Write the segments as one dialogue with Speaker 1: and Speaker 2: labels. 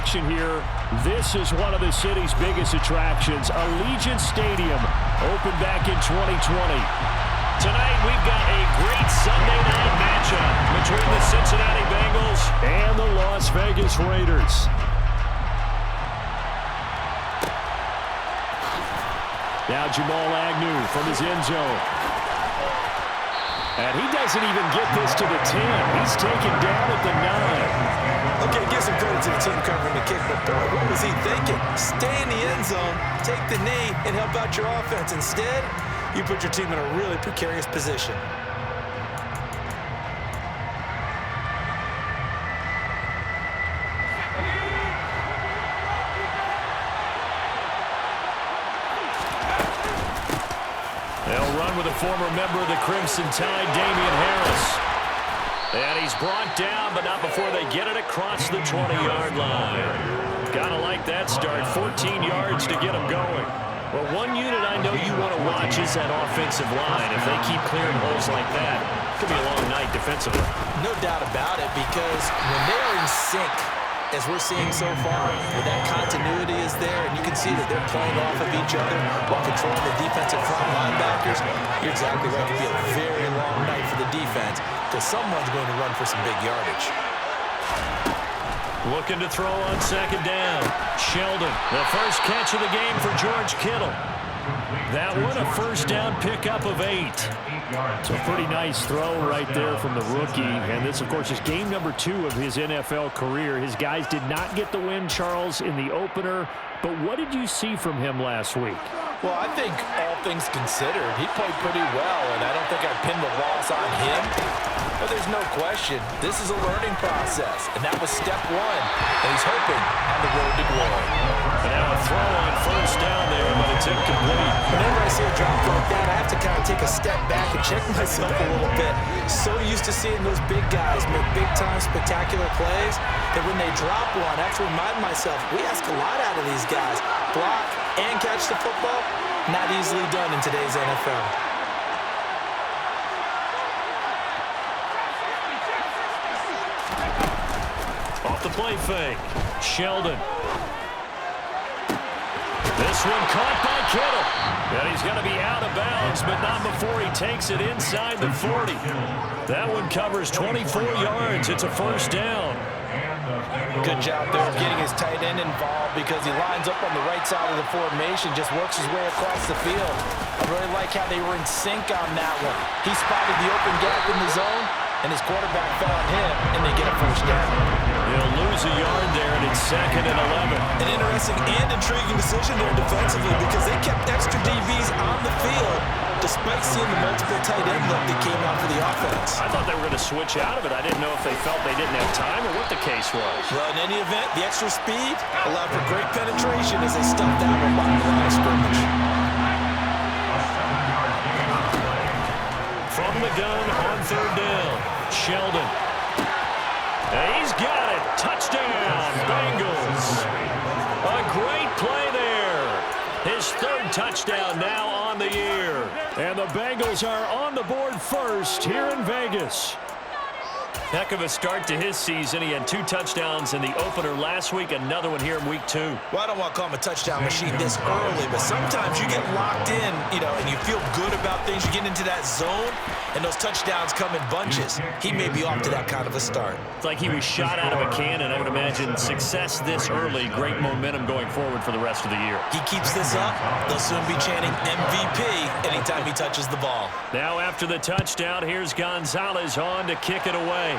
Speaker 1: action here. This is one of the city's biggest attractions. Allegiant Stadium opened back in 2020.
Speaker 2: Tonight we've got a great Sunday night matchup between the Cincinnati Bengals
Speaker 1: and the Las Vegas Raiders. Now Jamal Agnew from his end zone. And he doesn't even get this to the 10. He's taken down at the 9.
Speaker 3: Okay, give some credit to the team covering the kick, but boy, what was he thinking? Stay in the end zone, take the knee, and help out your offense. Instead, you put your team in a really precarious position.
Speaker 1: They'll run with a former member of the Crimson Tide, Damian Harris. And he's brought down, but not before they get it across the 20-yard line. Gotta like that start. 14 yards to get him going. Well, one unit I know you want to watch is that offensive line. If they keep clearing holes like that, it could be a long night defensively.
Speaker 3: No doubt about it, because when they are in sync, as we're seeing so far, when that continuity is there, and you can see that they're playing off of each other while controlling the defensive front linebackers, you're exactly right. It could be a very long night for the defense because someone's going to run for some big yardage.
Speaker 1: Looking to throw on second down. Sheldon, the first catch of the game for George Kittle. That one, a first down pickup of 8. It's a pretty nice throw right there from the rookie. And this, of course, is game number 2 of his NFL career. His guys did not get the win, Charles, in the opener. But what did you see from him last week?
Speaker 3: Well, I think all things considered, he played pretty well, and I don't think I'd pin the loss on him. But there's no question, this is a learning process, and that was step 1, and he's hoping on the road to glory.
Speaker 1: And now a throw on first down there, but it's incomplete.
Speaker 3: Whenever I see a drop like that, I have to kind of take a step back and check myself a little bit. So used to seeing those big guys make big-time spectacular plays that when they drop one, I have to remind myself, we ask a lot out of these guys. Block and catch the football, not easily done in today's NFL.
Speaker 1: Off the play fake. Sheldon. This one caught by Kittle. And he's going to be out of bounds, but not before he takes it inside the 40. That one covers 24 yards. It's a first down.
Speaker 3: Good job there of getting his tight end involved because he lines up on the right side of the formation, just works his way across the field. I really like how they were in sync on that one. He spotted the open gap in the zone, and his quarterback fell on him, and they get a first down.
Speaker 1: He'll lose a yard there, and it's 2nd and 11.
Speaker 3: An interesting and intriguing decision there defensively because they kept extra DBs on the field despite seeing the multiple tight end look that came out for the offense.
Speaker 1: I thought they were going to switch out of it. I didn't know if they felt they didn't have time or what the case was.
Speaker 3: Well, in any event, the extra speed allowed for great penetration as they stuffed that one behind the line of scrimmage.
Speaker 1: From the gun on 3rd down, Sheldon. He's got it. Touchdown, Bengals. A great play there. His 3rd touchdown now on the year. And the Bengals are on the board first here in Vegas. Heck of a start to his season. He had 2 touchdowns in the opener last week, another one here in week 2.
Speaker 3: Well, I don't want to call him a touchdown machine this early, but sometimes you get locked in, and you feel good about things. You get into that zone, and those touchdowns come in bunches. He may be off to that kind of a start.
Speaker 1: It's like he was shot out of a cannon. I would imagine success this early, great momentum going forward for the rest of the year.
Speaker 3: He keeps this up, they'll soon be chanting MVP anytime he touches the ball.
Speaker 1: Now after the touchdown, here's Gonzalez on to kick it away.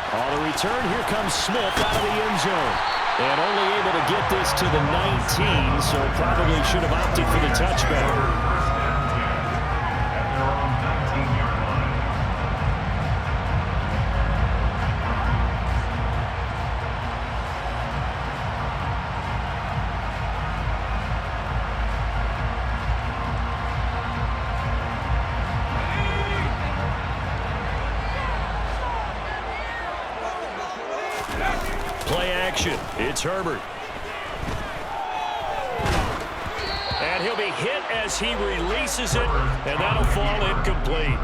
Speaker 1: On the return, here comes Smith out of the end zone. And only able to get this to the 19, so probably should have opted for the touchback. Play action. It's Herbert. And he'll be hit as he releases it, and that'll fall incomplete.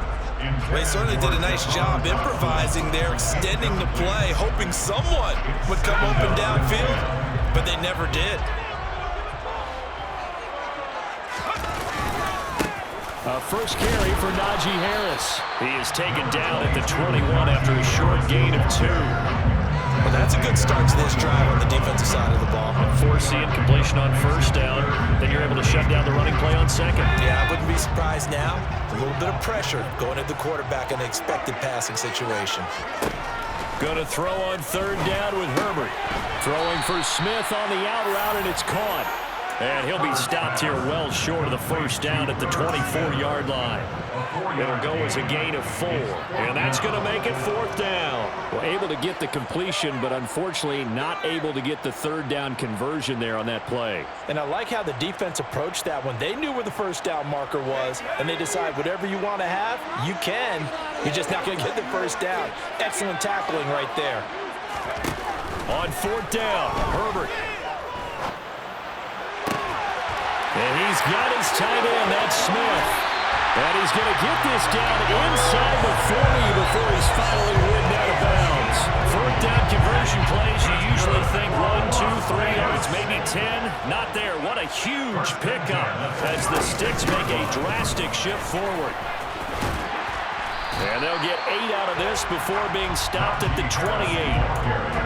Speaker 3: Well, he certainly did a nice job improvising there, extending the play, hoping someone would come open downfield, but they never did.
Speaker 2: First carry for Najee Harris. He is taken down at the 21 after a short gain of 2.
Speaker 3: Well, that's a good start to this drive on the defensive side of the ball.
Speaker 2: Forcing completion on first down. Then you're able to shut down the running play on second.
Speaker 3: Yeah, I wouldn't be surprised now. A little bit of pressure going at the quarterback in an expected passing situation.
Speaker 2: Going to throw on third down with Herbert. Throwing for Smith on the out route, and it's caught. And he'll be stopped here well short of the first down at the 24-yard line. It'll go as a gain of 4. And that's going to make it fourth down. Well, able to get the completion, but unfortunately not able to get the third down conversion there on that play.
Speaker 3: And I like how the defense approached that one. They knew where the first down marker was, and they decide whatever you want to have, you can. You're just not going to get the first down. Excellent tackling right there.
Speaker 2: On fourth down, Herbert. And he's got his tight end, that's Smith. And he's going to get this down inside the 40 before he's finally ridden out of bounds. Fourth down conversion plays, you usually think 1, 2, 3 yards, maybe 10. Not there. What a huge pickup as the Sticks make a drastic shift forward. And they'll get 8 out of this before being stopped at the 28.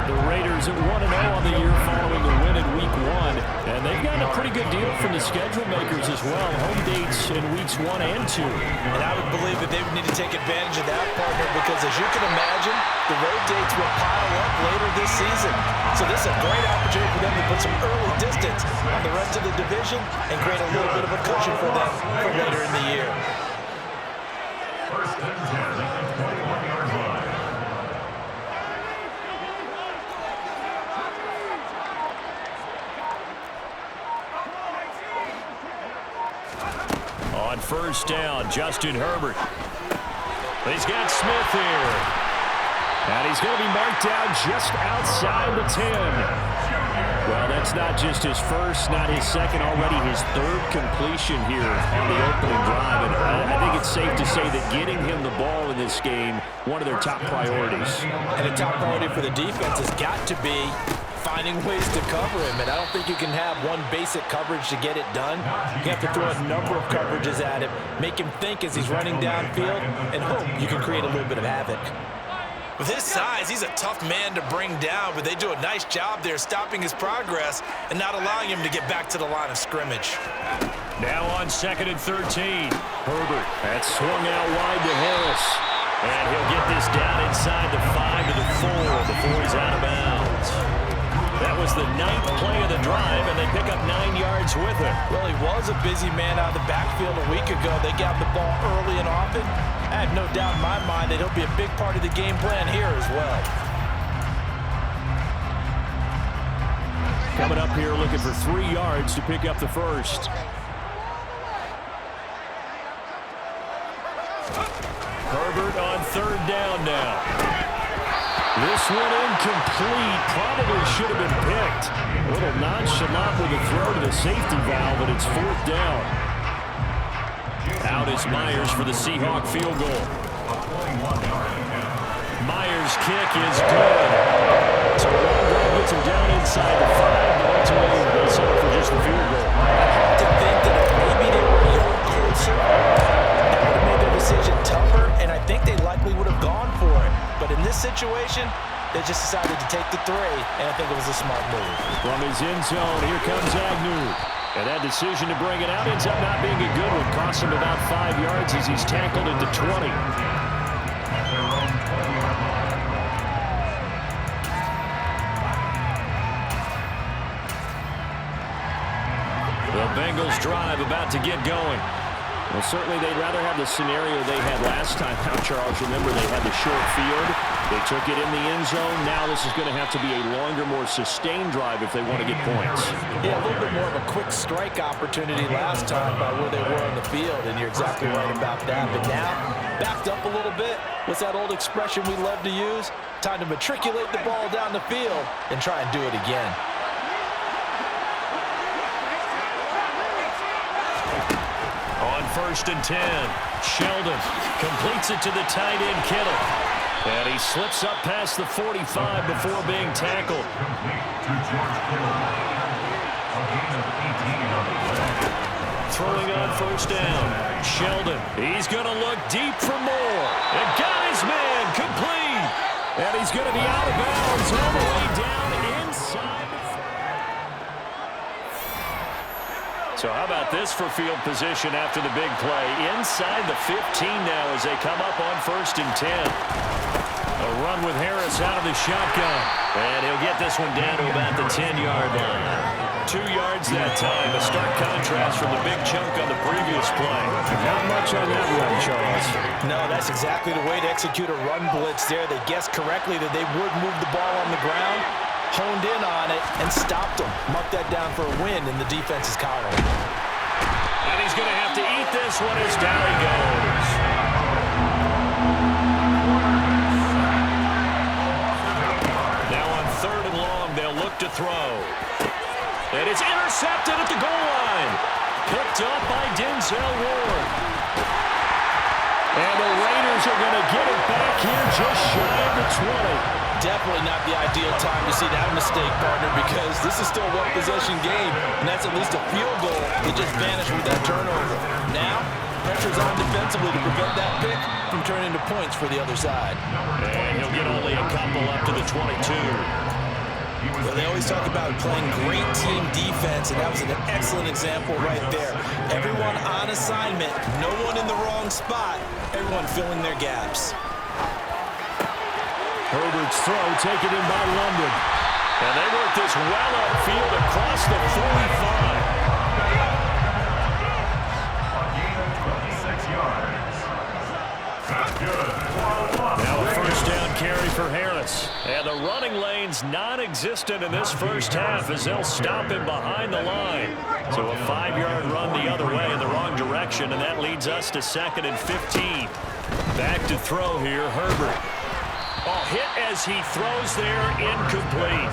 Speaker 2: The Raiders at 1-0 on the year following the win in Week 1. And they've gotten a pretty good deal from the schedule makers as well. Home dates in Weeks 1 and 2.
Speaker 3: And I would believe that they would need to take advantage of that, partner, because as you can imagine, the road dates will pile up later this season. So this is a great opportunity for them to put some early distance on the rest of the division and create a little bit of a cushion for them for later in the year.
Speaker 4: First and 10 at the 21-yard line.
Speaker 2: On first down, Justin Herbert. He's got Smith here. And he's going to be marked down just outside the 10. Well, that's not just his first, not his second, already his third completion here on the opening drive. And I think it's safe to say that getting him the ball in this game, one of their top priorities.
Speaker 3: And a top priority for the defense has got to be finding ways to cover him. And I don't think you can have one basic coverage to get it done. You have to throw a number of coverages at him, make him think as he's running downfield, and hope you can create a little bit of havoc. With his size, he's a tough man to bring down, but they do a nice job there stopping his progress and not allowing him to get back to the line of scrimmage.
Speaker 2: Now on second and 13. Herbert, that's swung out wide to Harris. And he'll get this down inside the 5 to the 4 before he's out of bounds. That was the 9th play of the drive, and they pick up 9 yards with it.
Speaker 3: Well, he was a busy man out of the backfield a week ago. They got the ball early and often. I have no doubt in my mind that he'll be a big part of the game plan here as well.
Speaker 2: Coming up here looking for 3 yards to pick up the first. Herbert on third down now. This one incomplete. Probably should have been picked. A little nonchalant with a throw to the safety valve, but it's fourth down. Out is Myers for the Seahawk field goal. Myers' kick is good. So Ron gets him down inside the 5, but ultimately they settle for just the field goal.
Speaker 3: I have to think that if maybe they were a little closer, that would have made their decision tougher, and I think they likely would have gone for it. But in this situation, they just decided to take the 3, and I think it was a smart move.
Speaker 2: From his end zone, here comes Agnew. And that decision to bring it out ends up not being a good one. Costs him about 5 yards as he's tackled at the 20. The Bengals drive about to get going. Well, certainly they'd rather have the scenario they had last time out, Charles. Remember, they had the short field. They took it in the end zone. Now this is going to have to be a longer, more sustained drive if they want to get points.
Speaker 3: Yeah, a little bit more of a quick strike opportunity last time by where they were on the field, and you're exactly right about that. But now, backed up a little bit. What's that old expression we love to use? Time to matriculate the ball down the field and try and do it again.
Speaker 1: 1st and 10. Sheldon completes it to the tight end, Kittle. And he slips up past the 45 before being tackled. Throwing on 1st down. Sheldon, he's going to look deep for more. And got his man complete. And he's going to be out of bounds all the way down inside. So how about this for field position after the big play? Inside the 15 now as they come up on 1st and 10. A run with Harris out of the shotgun. And he'll get this one down to about the 10-yard line. 2 yards that time. A stark contrast from the big chunk on the previous play.
Speaker 2: Not much on that run, Charles.
Speaker 3: No, that's exactly the way to execute a run blitz there. They guessed correctly that they would move the ball on the ground, honed in on it, and stopped them. Marked that down for a win in the defense's column.
Speaker 1: And he's going to have to eat this one as down he goes. Now on 3rd and long, they'll look to throw. And it's intercepted at the goal line. Picked up by Denzel Ward. And the Raiders are going to get it back here just shy of the 20.
Speaker 3: Definitely not the ideal time to see that mistake, partner, because this is still a one-possession game, and that's at least a field goal that just vanished with that turnover. Now, pressure's on defensively to prevent that pick from turning into points for the other side.
Speaker 1: And he'll get only a couple up to the 22.
Speaker 3: Well, they always talk about playing great team defense, and that was an excellent example right there. Everyone on assignment, no one in the wrong spot, everyone filling their gaps.
Speaker 2: Herbert's throw taken in by London.
Speaker 1: And they work this well upfield across the 45. Now a 1st down carry for Harris. And the running lane's non-existent in this 1st half as they'll stop him behind the line. So a 5-yard run the other way in the wrong direction, and that leads us to 2nd and 15. Back to throw here, Herbert. Oh, hit as he throws there, incomplete.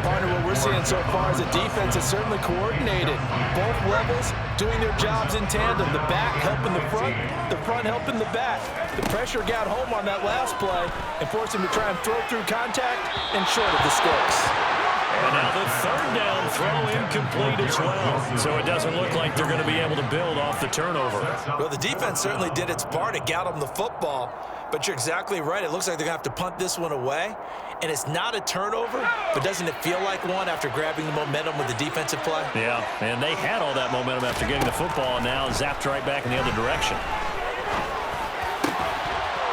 Speaker 3: Partner, what we're seeing so far is a defense that's certainly coordinated. Both levels doing their jobs in tandem. The back helping the front helping the back. The pressure got home on that last play and forced him to try and throw through contact and short of the sticks.
Speaker 1: And now the 3rd down throw incomplete as well. So it doesn't look like they're going to be able to build off the turnover.
Speaker 3: Well, the defense certainly did its part. It got them the football. But you're exactly right. It looks like they're going to have to punt this one away. And it's not a turnover, but doesn't it feel like one after grabbing the momentum with the defensive play?
Speaker 1: Yeah, and they had all that momentum after getting the football, and now zapped right back in the other direction.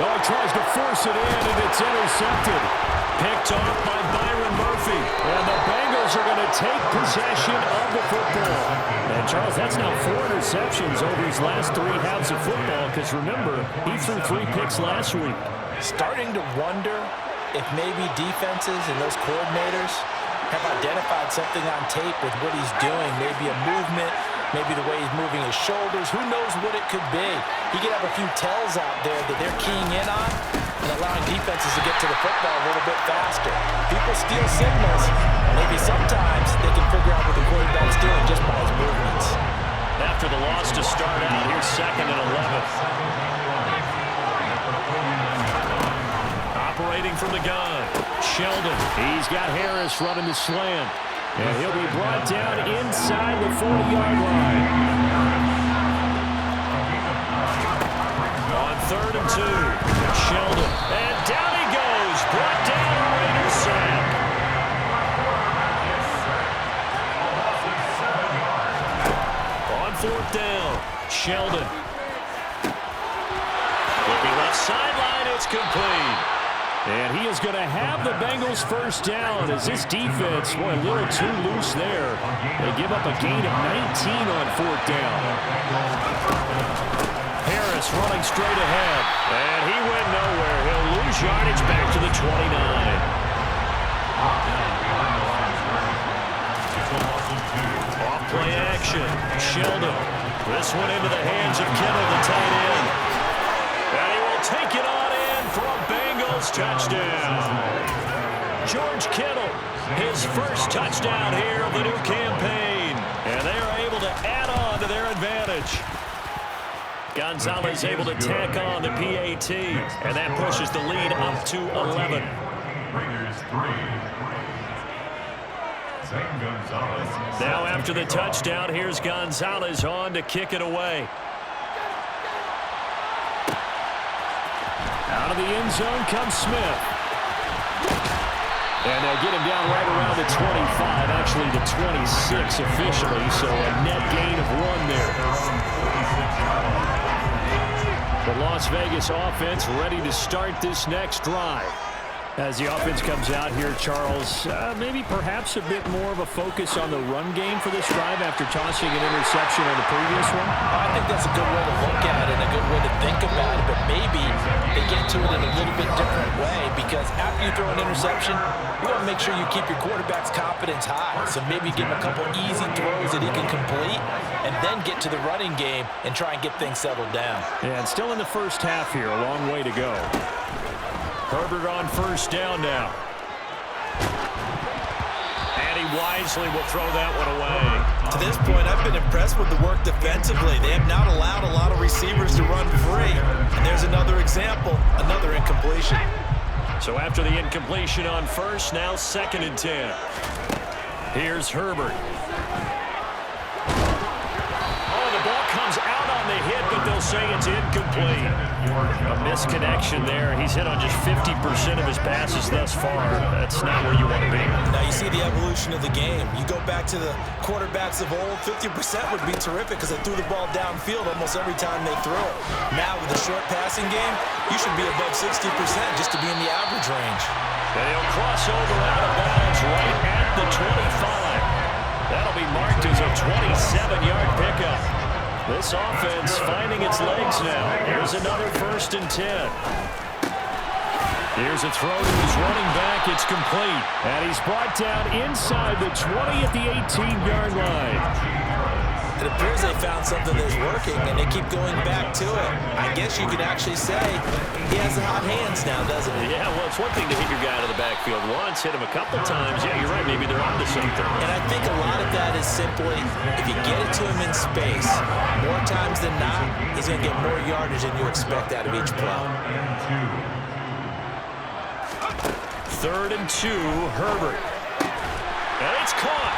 Speaker 2: Oh, he tries to force it in, and it's intercepted.
Speaker 1: Picked off by Byron Murphy.
Speaker 2: And the Bengals are going to take possession of the football. And, Charles, that's now 4 interceptions over his last 3 halves of football, because, remember, he threw 3 picks last week.
Speaker 3: Starting to wonder if maybe defenses and those coordinators have identified something on tape with what he's doing. Maybe a movement, maybe the way he's moving his shoulders. Who knows what it could be? He could have a few tells out there that they're keying in on and allowing defenses to get to the football a little bit faster. People steal signals. Maybe sometimes they can figure out what the quarterback's doing just by his movements.
Speaker 1: After the loss to start out, here's 2nd and 11. Operating from the gun, Sheldon.
Speaker 2: He's got Harris running the slant. And he'll be brought down inside the 40-yard line.
Speaker 1: On 3rd and 2, Sheldon. And down he goes. Brought down a Raiders sack. On 4th down, Sheldon. Looking left sideline, it's complete.
Speaker 2: And he is going to have the Bengals 1st down as this defense, boy, a little too loose there. They give up a gain of 19 on 4th down.
Speaker 1: Harris running straight ahead. And he went nowhere. He'll lose yardage back to the 29. Off play action. Sheldon. This one into the hands of Kittle, the tight end. And he will take it on in for a Bengals touchdown. George Kittle, his 1st touchdown here of the new campaign. And they are able to add on to their advantage. Gonzalez able to tack on the PAT, and that pushes the lead up to 11.
Speaker 4: Raiders 3. Zane Gonzalez.
Speaker 1: Now after the touchdown, here's Gonzalez on to kick it away.
Speaker 2: Out of the end zone comes Smith. And they'll get him down right around the 25, actually the 26 officially, so a net gain of 1 there. The Las Vegas offense ready to start this next drive. As the offense comes out here, Charles, maybe perhaps a bit more of a focus on the run game for this drive after tossing an interception on the previous one?
Speaker 3: I think that's a good way to look at it and a good way to think about it, but maybe they get to it in a little bit different way because after you throw an interception, you want to make sure you keep your quarterback's confidence high. So maybe give him a couple easy throws that he can complete and then get to the running game and try and get things settled down.
Speaker 2: Yeah, and still in the first half here, a long way to go.
Speaker 1: Herbert on first down now. And he wisely will throw that one away.
Speaker 3: To this point, I've been impressed with the work defensively. They have not allowed a lot of receivers to run free. And there's another example, another incompletion.
Speaker 1: So after the incompletion on first, now 2nd and 10. Here's Herbert. Oh, the ball comes out on the hit, but they'll say it's incomplete. A misconnection there. He's hit on just 50% of his passes thus far. That's not where you want to be.
Speaker 3: Now you see the evolution of the game. You go back to the quarterbacks of old, 50% would be terrific because they threw the ball downfield almost every time they throw it. Now with the short passing game, you should be above 60% just to be in the average range.
Speaker 1: And he'll cross over out of bounds right at the 25. That'll be marked as a 27-yard pickup. This offense finding its legs now. Here's another 1st and 10. Here's a throw to his running back. It's complete.
Speaker 2: And he's brought down inside the 20 at the 18-yard line.
Speaker 3: It appears they found something that's working, and they keep going back to it. I guess you could actually say he has the hot hands now, doesn't he?
Speaker 1: Yeah, well, it's one thing to hit your guy out of the backfield once, hit him a couple times. Yeah, you're right. Maybe they're onto something.
Speaker 3: And I think a lot of that is simply if you get it to him in space, more times than not, he's going to get more yardage than you expect out of each play.
Speaker 1: 3rd and 2, Herbert. And it's caught.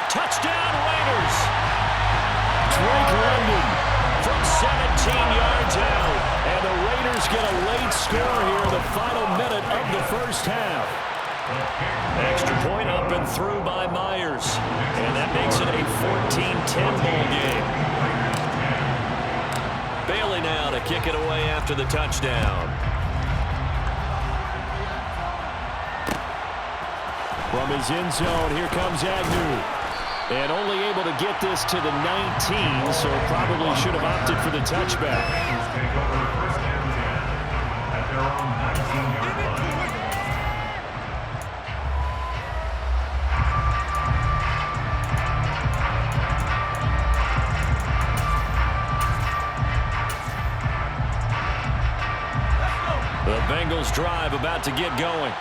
Speaker 1: Touchdown, Raiders.
Speaker 2: Drake London
Speaker 1: from 17 yards out.
Speaker 2: And the Raiders get a late score here in the final minute of the first half.
Speaker 1: Extra point up and through by Myers. And that makes it a 14-10 ball game. Bailey now to kick it away after the touchdown.
Speaker 2: From his end zone, here comes Agnew. And only able to get this to the 19, so probably should have opted for the touchback.
Speaker 4: Take over 1st and 10 at their own 19-yard line.
Speaker 1: The Bengals drive about to get going.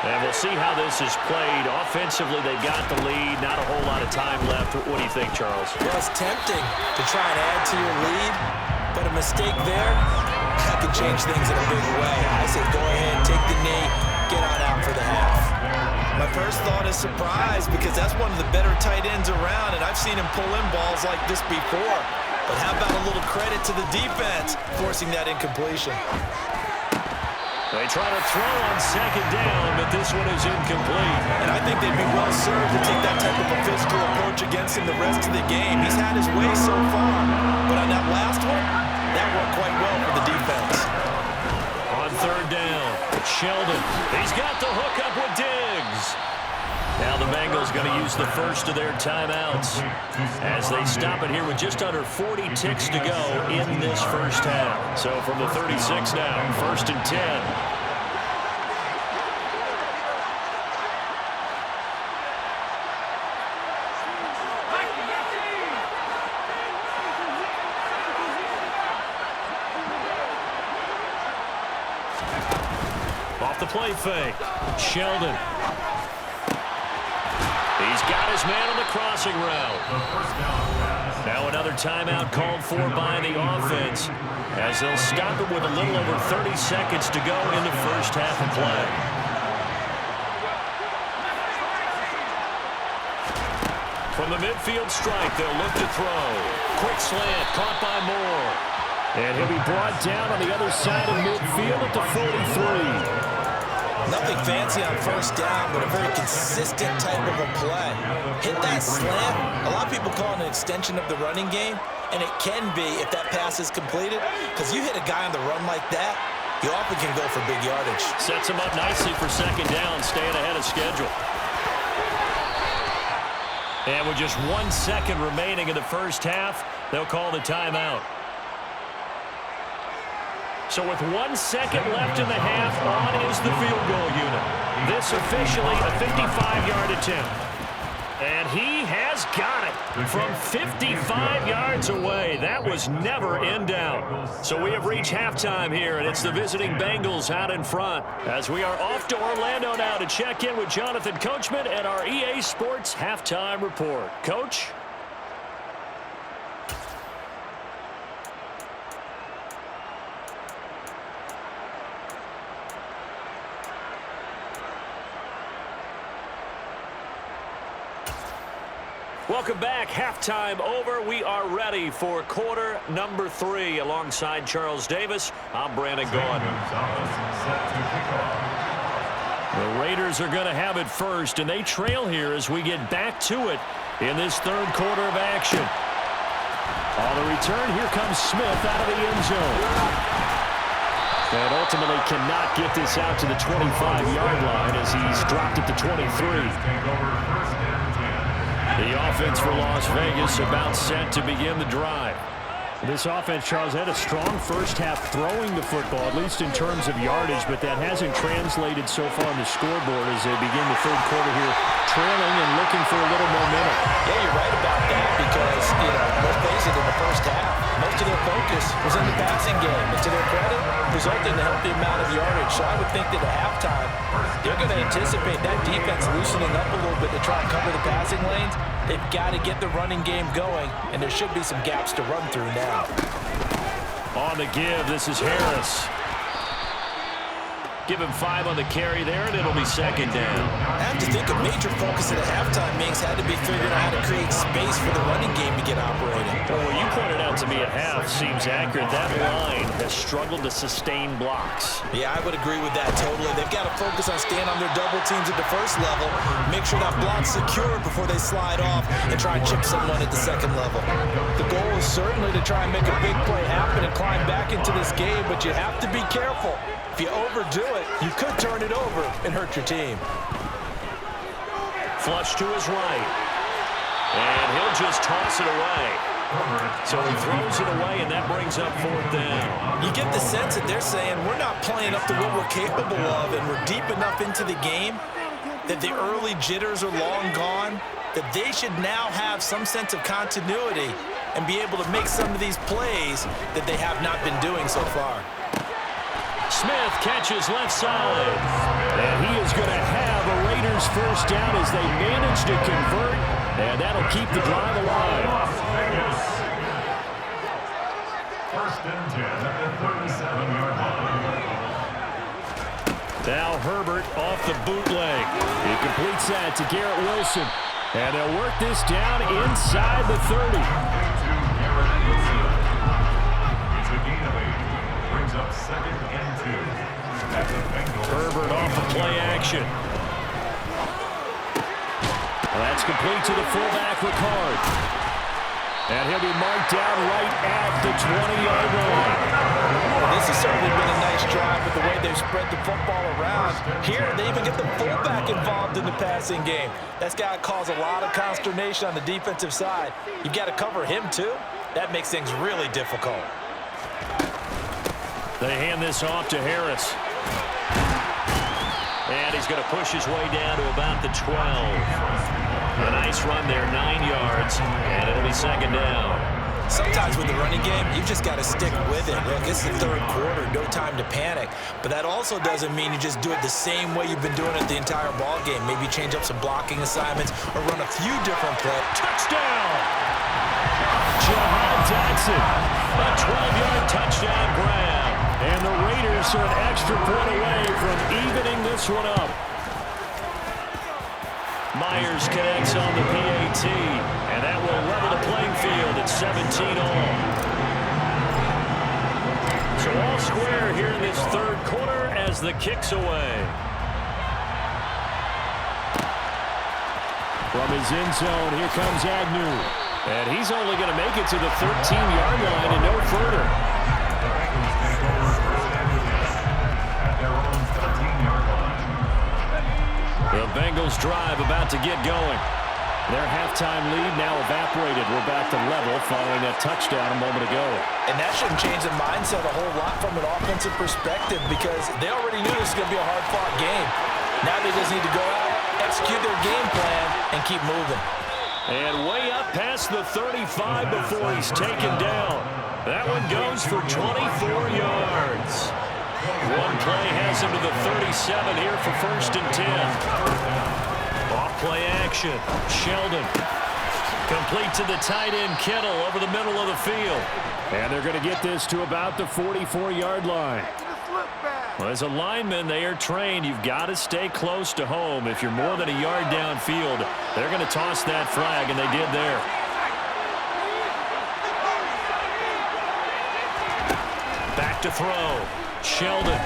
Speaker 1: And we'll see how this is played. Offensively, they've got the lead. Not a whole lot of time left. What do you think, Charles?
Speaker 3: Well, it's tempting to try and add to your lead, but a mistake there, that could change things in a big way. I say go ahead, take the knee, get on out for the half. My first thought is surprise because that's one of the better tight ends around, and I've seen him pull in balls like this before. But how about a little credit to the defense forcing that incompletion?
Speaker 1: They try to throw on 2nd down, but this one is incomplete.
Speaker 3: And I think they'd be well served to take that type of a physical approach against him the rest of the game. He's had his way so far, but on that last one, that worked quite well for the defense.
Speaker 1: On 3rd down, Sheldon. He's got the hookup with Diggs. Now the Bengals going to use the first of their timeouts as they stop it here with just under 40 ticks to go in this first half. So from the 36 now, 1st and 10. Off the play fake, Sheldon. He's got his man on the crossing route. Now another timeout called for by the offense as they'll stop it with a little over 30 seconds to go in the first half of play. From the midfield strike, they'll look to throw. Quick slant, caught by Moore.
Speaker 2: And he'll be brought down on the other side of midfield at the 43.
Speaker 3: Nothing fancy on first down, but a very consistent type of a play. Hit that slant. A lot of people call it an extension of the running game, and it can be if that pass is completed, because you hit a guy on the run like that, you often can go for big yardage.
Speaker 1: Sets him up nicely for second down, staying ahead of schedule. And with just 1 second remaining in the first half, they'll call the timeout. So with 1 second left in the half, on is the field goal unit. This officially a 55-yard attempt. And he has got it from 55 yards away. That was never in doubt. So we have reached halftime here, and it's the visiting Bengals out in front. As we are off to Orlando now to check in with Jonathan Coachman and our EA Sports Halftime Report. Coach? Welcome back. Halftime over. We are ready for quarter number 3. Alongside Charles Davis, I'm Brandon Gaughan. The Raiders are going to have it first, and they trail here as we get back to it in this third quarter of action. On the return, here comes Smith out of the end zone. And ultimately cannot get this out to the 25-yard line as he's dropped at the 23. The offense for Las Vegas about set to begin the drive.
Speaker 2: This offense, Charles, had a strong first half throwing the football, at least in terms of yardage, but that hasn't translated so far on the scoreboard as they begin the third quarter here, trailing and looking for a little momentum.
Speaker 3: Yeah, you're right about that because, let's face it, in the first half, most of their focus was in the passing game. And to their credit, resulted in a healthy amount of yardage. So I would think that at halftime, they're going to anticipate that defense loosening up a little bit to try and cover the passing lanes. They've got to get the running game going, and there should be some gaps to run through now.
Speaker 1: On the give, this is Harris. Give him 5 on the carry there, and it'll be second down.
Speaker 3: I have to think a major focus at a halftime means had to be figuring out how to create space for the running game to get operating.
Speaker 1: Well, what you pointed out to me at half seems accurate. That line has struggled to sustain blocks.
Speaker 3: Yeah, I would agree with that totally. They've got to focus on staying on their double teams at the first level, make sure that block's secure before they slide off and try and chip someone at the second level. The goal is certainly to try and make a big play happen and climb back into this game, but you have to be careful. If you overdo it, you could turn it over and hurt your team.
Speaker 1: Flush to his right. And he'll just toss it away. So he throws it away, and that brings up fourth down.
Speaker 3: You get the sense that they're saying we're not playing up to what we're capable of, and we're deep enough into the game that the early jitters are long gone, that they should now have some sense of continuity and be able to make some of these plays that they have not been doing so far.
Speaker 1: Smith catches left side. And he is going to have a Raiders first down as they manage to convert. And that'll keep the drive alive.
Speaker 4: First and 10 at the 37-yard line.
Speaker 1: Now Herbert off the bootleg. He completes that to Garrett Wilson. And they'll work this down inside the 30.
Speaker 4: Brings up second and 2.
Speaker 1: Herbert off the play action. Well, that's complete to the fullback, Ricard. And he'll be marked down right at the 20-yard line.
Speaker 3: Well, this has certainly been a nice drive with the way they've spread the football around. Here, they even get the fullback involved in the passing game. That's got to cause a lot of consternation on the defensive side. You've got to cover him, too. That makes things really difficult.
Speaker 1: They hand this off to Harris. And he's going to push his way down to about the 12. A nice run there, 9 yards, and it'll be second down.
Speaker 3: Sometimes with the running game, you just got to stick with it. Look, it's the third quarter, no time to panic. But that also doesn't mean you just do it the same way you've been doing it the entire ball game. Maybe change up some blocking assignments or run a few different plays.
Speaker 1: Touchdown! Jahan Dotson, a 12-yard touchdown grab. And the Raiders are an extra point away from evening this one up. Myers connects on the PAT, and that will level the playing field at 17 all. So all square here in this third quarter as the kick's away. From his end zone, here comes Agnew. And he's only going to make it to the 13-yard line and no further. The Bengals drive about to get going. Their halftime lead now evaporated. We're back to level following that touchdown a moment ago.
Speaker 3: And that shouldn't change the mindset a whole lot from an offensive perspective because they already knew this was going to be a hard-fought game. Now they just need to go out, execute their game plan, and keep moving.
Speaker 1: And way up past the 35 before he's taken down. That one goes for 24 yards. One play has him to the 37 here for 1st and 10. Off-play action. Sheldon. Complete to the tight end, Kittle, over the middle of the field. And they're going to get this to about the 44-yard line. Well, as a lineman, they are trained. You've got to stay close to home. If you're more than a yard downfield, they're going to toss that flag, and they did there. Back to throw. Sheldon.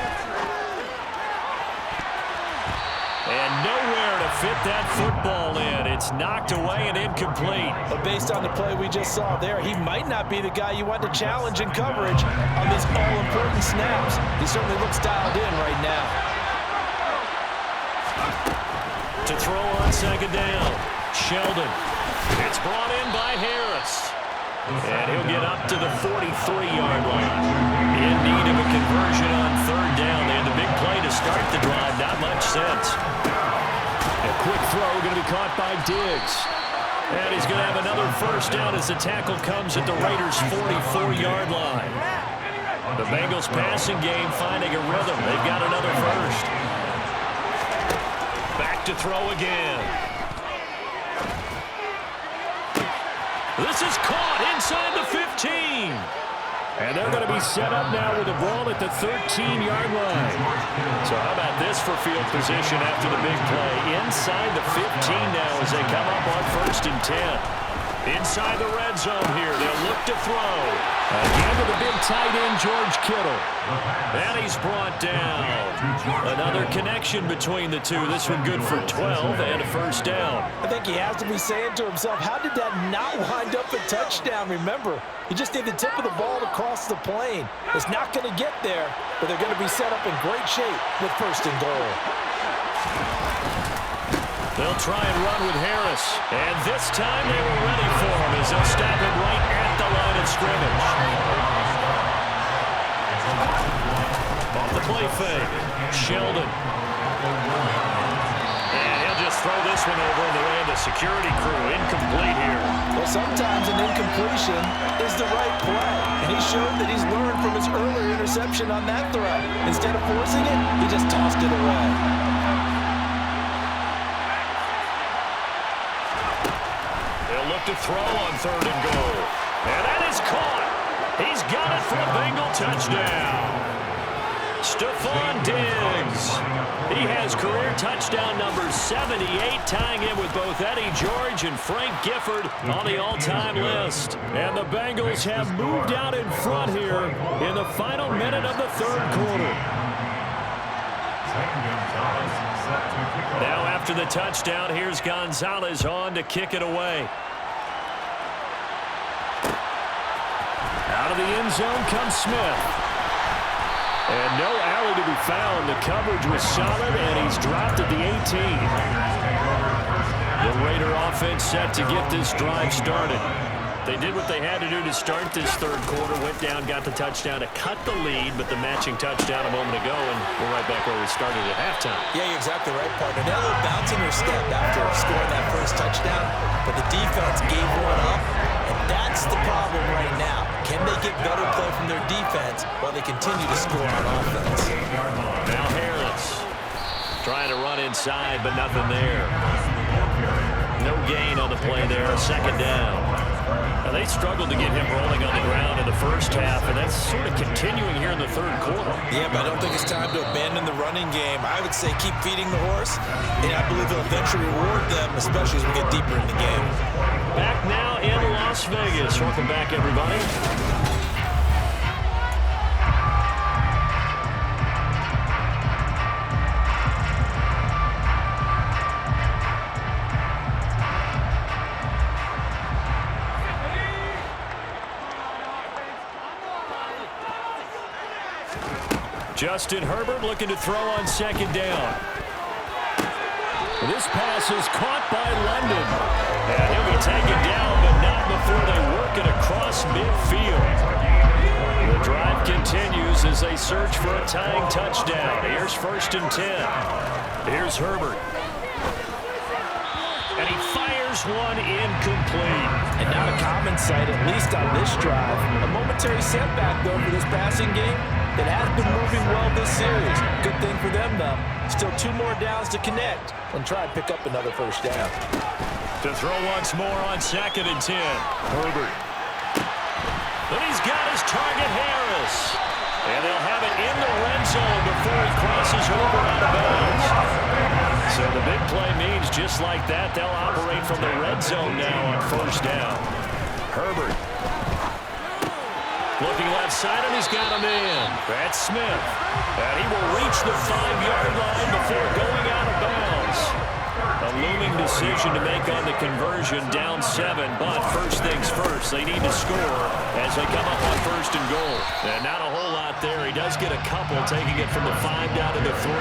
Speaker 1: And nowhere to fit that football in. It's knocked away and incomplete.
Speaker 3: But based on the play we just saw there, he might not be the guy you want to challenge in coverage on these all-important snaps. He certainly looks dialed in right now.
Speaker 1: To throw on 2nd down. Sheldon. It's brought in by Harris. And he'll get up to the 43-yard line. In need of a conversion on 3rd down. They had the big play to start the drive. Not much sense. A quick throw going to be caught by Diggs. And he's going to have another 1st down as the tackle comes at the Raiders' 44-yard line. The Bengals passing game finding a rhythm. They've got another 1st. Back to throw again. This is caught inside the 15. And they're going to be set up now with the ball at the 13-yard line. So how about this for field position after the big play? Inside the 15 now as they come up on 1st and 10. Inside the red zone here. They'll look to throw. Again to the big tight end, George Kittle. And he's brought down. Another connection between the two. This one good for 12 and a 1st down.
Speaker 3: I think he has to be saying to himself, how did that not wind up a touchdown? Remember, he just did the tip of the ball to cross the plane. It's not going to get there, but they're going to be set up in great shape with 1st and goal.
Speaker 1: They'll try and run with Harris. And this time they were ready for him as they'll stop him right at the line of scrimmage. Off the play fake. Sheldon. And he'll just throw this one over in the way of the security crew. Incomplete here.
Speaker 3: Well, sometimes an incompletion is the right play. And he showed that he's learned from his earlier interception on that throw. Instead of forcing it, he just tossed it away.
Speaker 1: To throw on 3rd and goal. And that is caught. He's got it for a Bengal touchdown. Stephon Diggs. He has career touchdown number 78, tying in with both Eddie George and Frank Gifford on the all-time list. And the Bengals have moved out in front here in the final minute of the 3rd quarter. Now after the touchdown, here's Gonzalez on to kick it away. Out of the end zone comes Smith. And no alley to be found. The coverage was solid, and he's dropped at the 18. The Raider offense set to get this drive started. They did what they had to do to start this 3rd quarter, went down, got the touchdown to cut the lead, but the matching touchdown a moment ago, and we're right back where we started at halftime.
Speaker 3: Yeah, you're exactly right, partner. They had a little bounce in their step after scoring that 1st touchdown, but the defense gave one up and That's the problem right now. Can they get better play from their defense while they continue to score on offense?
Speaker 1: Now Harris trying to run inside, but nothing there. No gain on the play there, second down. Now, they struggled to get him rolling on the ground in the first half, and that's sort of continuing here in the third quarter.
Speaker 3: Yeah, but I don't think it's time to abandon the running game. I would say keep feeding the horse, and I believe it'll eventually reward them, especially as we get deeper in the game.
Speaker 1: Back now in Las Vegas. Welcome back, everybody. Justin Herbert looking to throw on second down. This pass is caught by London. And he'll be taken down, but not before they work it across midfield. The drive continues as they search for a tying touchdown. Here's 1st and 10. Here's Herbert. And he fires one incomplete.
Speaker 3: And not a common sight, at least on this drive. A momentary setback, though, for this passing game. It has been moving well this series. Good thing for them, though. Still 2 more downs to connect and try and pick up another first down.
Speaker 1: To throw once more on 2nd and 10. Herbert. But he's got his target, Harris. And they'll have it in the red zone before he crosses over out of bounds. So the big play means just like that, they'll operate from the red zone now on 1st down. Herbert. Looking left side, and he's got him in. That's Smith. And he will reach the 5-yard line before going out of bounds. A looming decision to make on the conversion, down 7. But first things first, they need to score as they come up on 1st and goal. And not a whole lot there. He does get a couple, taking it from the 5 down to the 3.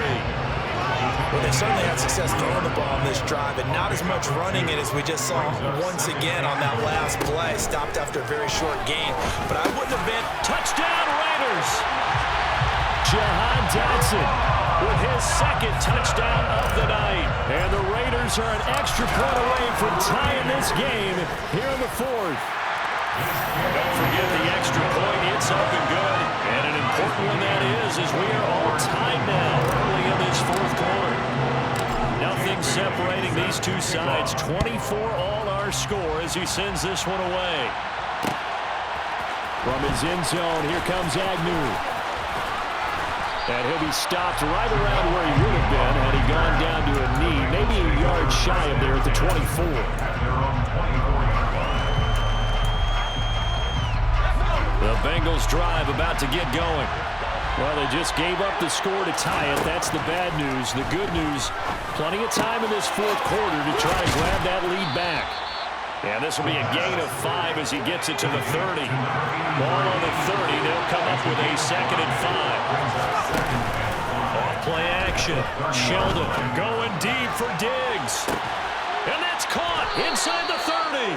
Speaker 3: Well, they certainly had success throwing the ball on this drive, and not as much running it as we just saw once again on that last play. Stopped after a very short gain, but I wouldn't have been.
Speaker 1: Touchdown, Raiders! Jahan Dotson with his 2nd touchdown of the night. And the Raiders are an extra point away from tying this game here in the 4th. Don't forget the extra point. It's up and good. And an important one that is, as we are all tied now early in this 4th quarter. Nothing separating these two sides. 24 all our score as he sends this one away. From his end zone, here comes Agnew. And he'll be stopped right around where he would have been had he gone down to a knee, maybe a yard shy of there at the 24. The Bengals drive about to get going. Well, they just gave up the score to tie it. That's the bad news. The good news, plenty of time in this 4th quarter to try to grab that lead back. And this will be a gain of 5 as he gets it to the 30. Ball on the 30. They'll come up with a 2nd and 5. Off-play action. Sheldon going deep for Diggs. And that's caught inside the 30.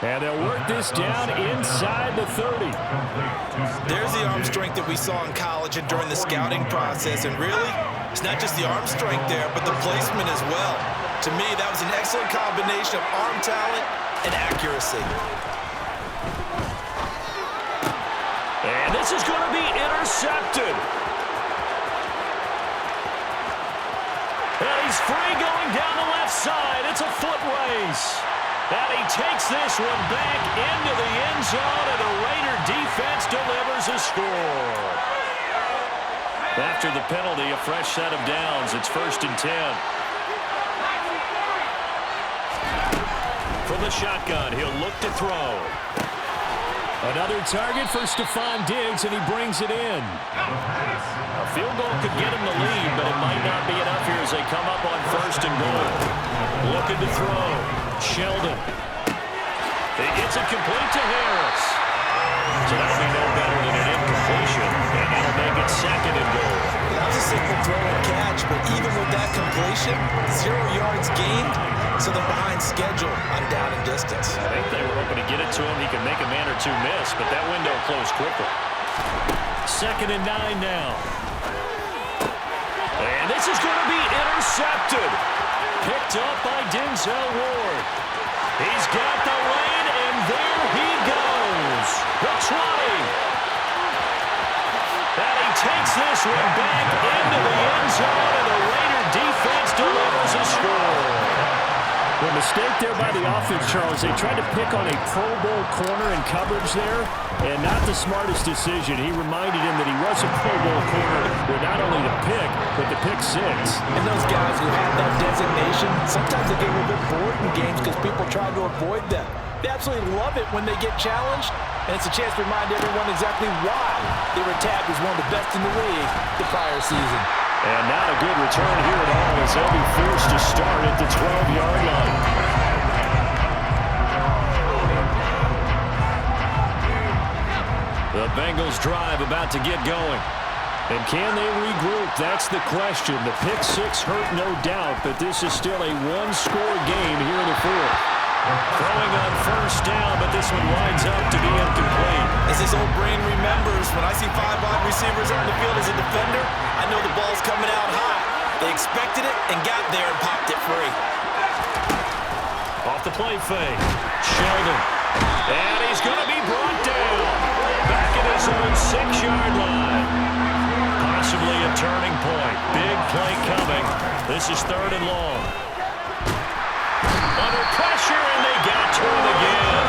Speaker 1: And they'll work this down inside the 30.
Speaker 3: There's the arm strength that we saw in college and during the scouting process. And really, it's not just the arm strength there, but the placement as well. To me, that was an excellent combination of arm talent and accuracy.
Speaker 1: And this is going to be intercepted. And he's free going down the left side. It's a foot race. And he takes this one back into the end zone, and the Raider defense delivers a score. After the penalty, a fresh set of downs. It's 1st and 10. From the shotgun, he'll look to throw. Another target for Stephon Diggs, and he brings it in. A field goal could get him the lead, but it might not be enough here as they come up on 1st and goal. Looking to throw. Sheldon. He gets it complete to Harris. So that'll be no better than an incompletion, and that'll make it 2nd and goal.
Speaker 3: That was a simple throw and catch, but even with that completion, 0 yards gained, so they're behind schedule on down and distance.
Speaker 1: I think they were hoping to get it to him. He could make a man or two miss, but that window closed quickly. 2nd and 9 now. And this is going to be intercepted. Picked up by Denzel Ward. He's got the lead, and there he goes. The 20. And he takes this one back into the end zone, and the Raider defense delivers a score.
Speaker 2: The mistake there by the offense, Charles, they tried to pick on a Pro Bowl corner in coverage there, and not the smartest decision. He reminded him that he was a Pro Bowl corner with not only the pick, but the pick six.
Speaker 3: And those guys who have that designation, sometimes they get a little bit bored in games because people try to avoid them. They absolutely love it when they get challenged, and it's a chance to remind everyone exactly why they were tagged as one of the best in the league the prior season.
Speaker 2: And not a good return here at all as they'll be forced to start at the 12-yard line.
Speaker 1: The Bengals drive about to get going.
Speaker 2: And can they regroup? That's the question. The pick six hurt, no doubt, but this is still a one-score game here in the fourth.
Speaker 1: Throwing on first down, but this one winds up to be incomplete.
Speaker 3: As his old brain remembers, when I see 5 wide receivers on the field as a defender, I know the ball's coming out high. They expected it and got there and popped it free.
Speaker 1: Off the play fake. Sheldon. And he's going to be brought down. Back at his own 6-yard line. Possibly a turning point. Big play coming. This is 3rd and long. Under pressure, and they got to him again.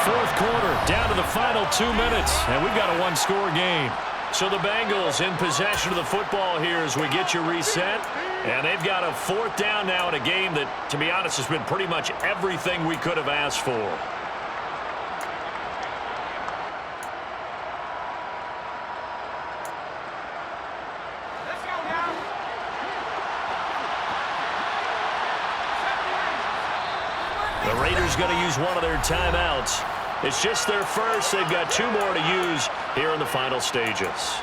Speaker 1: Fourth quarter, down to the final 2 minutes, and we've got a one-score game. So the Bengals in possession of the football here as we get you reset. And they've got a 4th down now in a game that, to be honest, has been pretty much everything we could have asked for. The Raiders going to use one of their timeouts. It's just their first. They've got 2 more to use here in the final stages.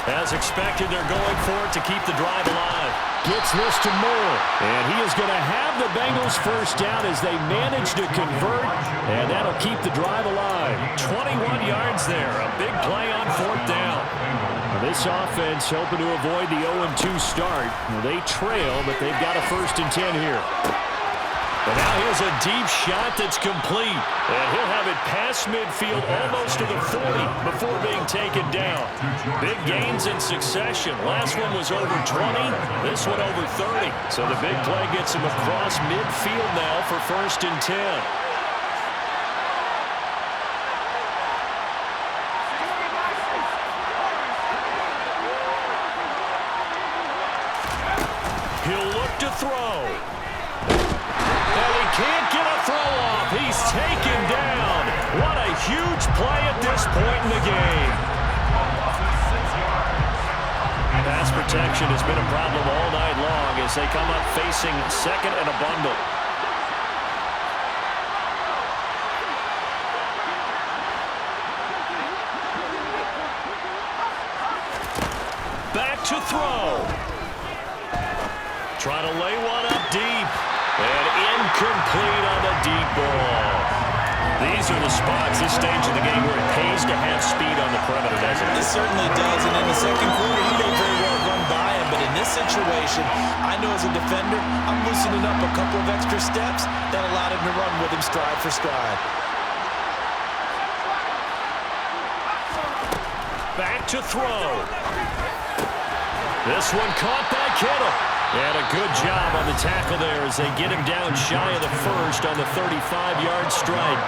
Speaker 1: As expected, they're going for it to keep the drive alive.
Speaker 2: Gets this to Moore, and he is going to have the Bengals first down as they manage to convert, and that'll keep the drive alive.
Speaker 1: 21 yards there, a big play on 4th down.
Speaker 2: This offense hoping to avoid the 0-2 start. They trail, but they've got a 1st and 10 here.
Speaker 1: And now here's a deep shot that's complete. And he'll have it past midfield almost to the 40 before being taken down. Big gains in succession. Last one was over 20. This one over 30. So the big play gets him across midfield now for 1st and 10. He'll look to throw. And he can't get a throw off. He's taken down. What a huge play at this point in the game. Pass protection has been a problem all night long as they come up facing 2nd and a bundle. Back to throw. Trying to lay one up deep. And incomplete on the deep ball. These are the spots, this stage of the game, where it pays to have speed on the perimeter, doesn't it?
Speaker 3: It certainly does, and in the second quarter, he may very well run by him, but in this situation, I know as a defender, I'm loosening up a couple of extra steps that allowed him to run with him stride for stride.
Speaker 1: Back to throw. This one caught by Kittle. And a good job on the tackle there as they get him down shy of the 1st on the 35-yard strike.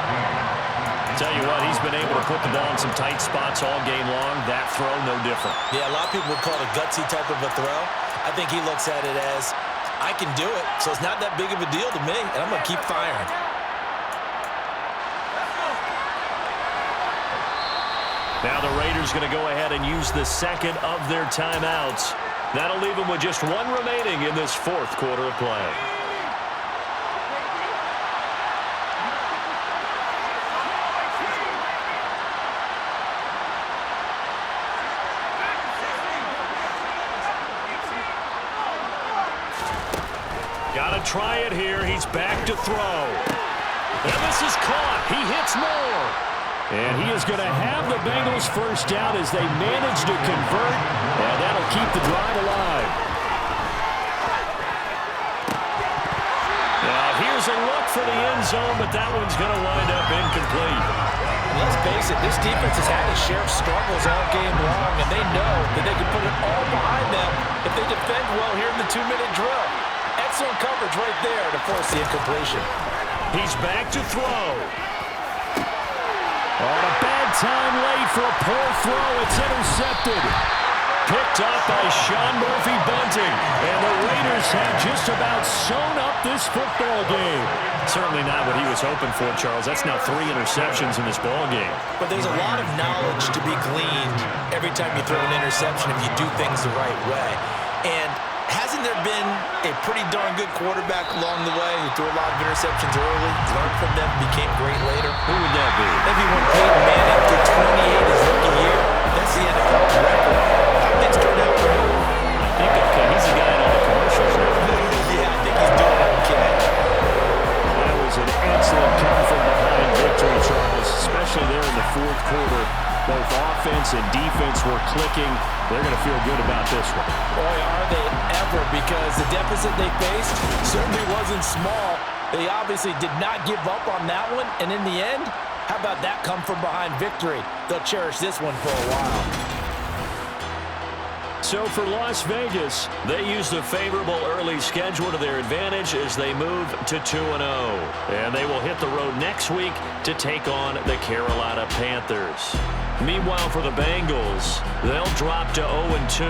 Speaker 1: Tell you what, he's been able to put the ball in some tight spots all game long. That throw, no different.
Speaker 3: Yeah, a lot of people would call it a gutsy type of a throw. I think he looks at it as, I can do it, so it's not that big of a deal to me, and I'm going to keep firing. Now the Raiders going to go ahead and use the 2nd of their timeouts.
Speaker 1: That'll leave them with just one remaining in this fourth quarter of play. Got to try it here. He's back to throw. And this is caught. He hits more.
Speaker 2: And he is going to have the Bengals first down as they manage to convert, and that'll keep the drive alive.
Speaker 1: Now here's a look for the end zone, but that one's going to wind up incomplete.
Speaker 3: Let's face it, this defense has had its share of struggles all game long, and they know that they can put it all behind them if they defend well here in the 2-minute drill. Excellent coverage right there to force the incompletion.
Speaker 1: He's back to throw.
Speaker 2: On a bad time late for a poor throw. It's intercepted.
Speaker 1: Picked up by Sean Murphy-Bunting. And the Raiders have just about sewn up this football game.
Speaker 2: Certainly not what he was hoping for, Charles. That's now 3 interceptions in this ball game.
Speaker 3: But there's a lot of knowledge to be gleaned every time you throw an interception if you do things the right way. And hasn't there been a pretty darn good quarterback along the way who threw a lot of interceptions early, learned from them, became great later?
Speaker 2: Who would that be?
Speaker 3: Maybe when Peyton Manning did 28 his rookie year. That's the NFL record. How things turned out for him?
Speaker 2: I think okay. He's the guy in all the commercials now.
Speaker 3: Yeah, I think he's doing okay.
Speaker 2: That was an excellent come-from-behind victory, Charles, especially there in the fourth quarter. Both offense and defense were clicking. They're going to feel good about this one.
Speaker 3: Boy, are they ever, because the deficit they faced certainly wasn't small. They obviously did not give up on that one, and in the end, how about that come-from-behind victory? They'll cherish this one for a while.
Speaker 1: So for Las Vegas, they used a favorable early schedule to their advantage as they move to 2-0. And they will hit the road next week to take on the Carolina Panthers. Meanwhile, for the Bengals, they'll drop to 0-2,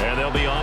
Speaker 1: and they'll be on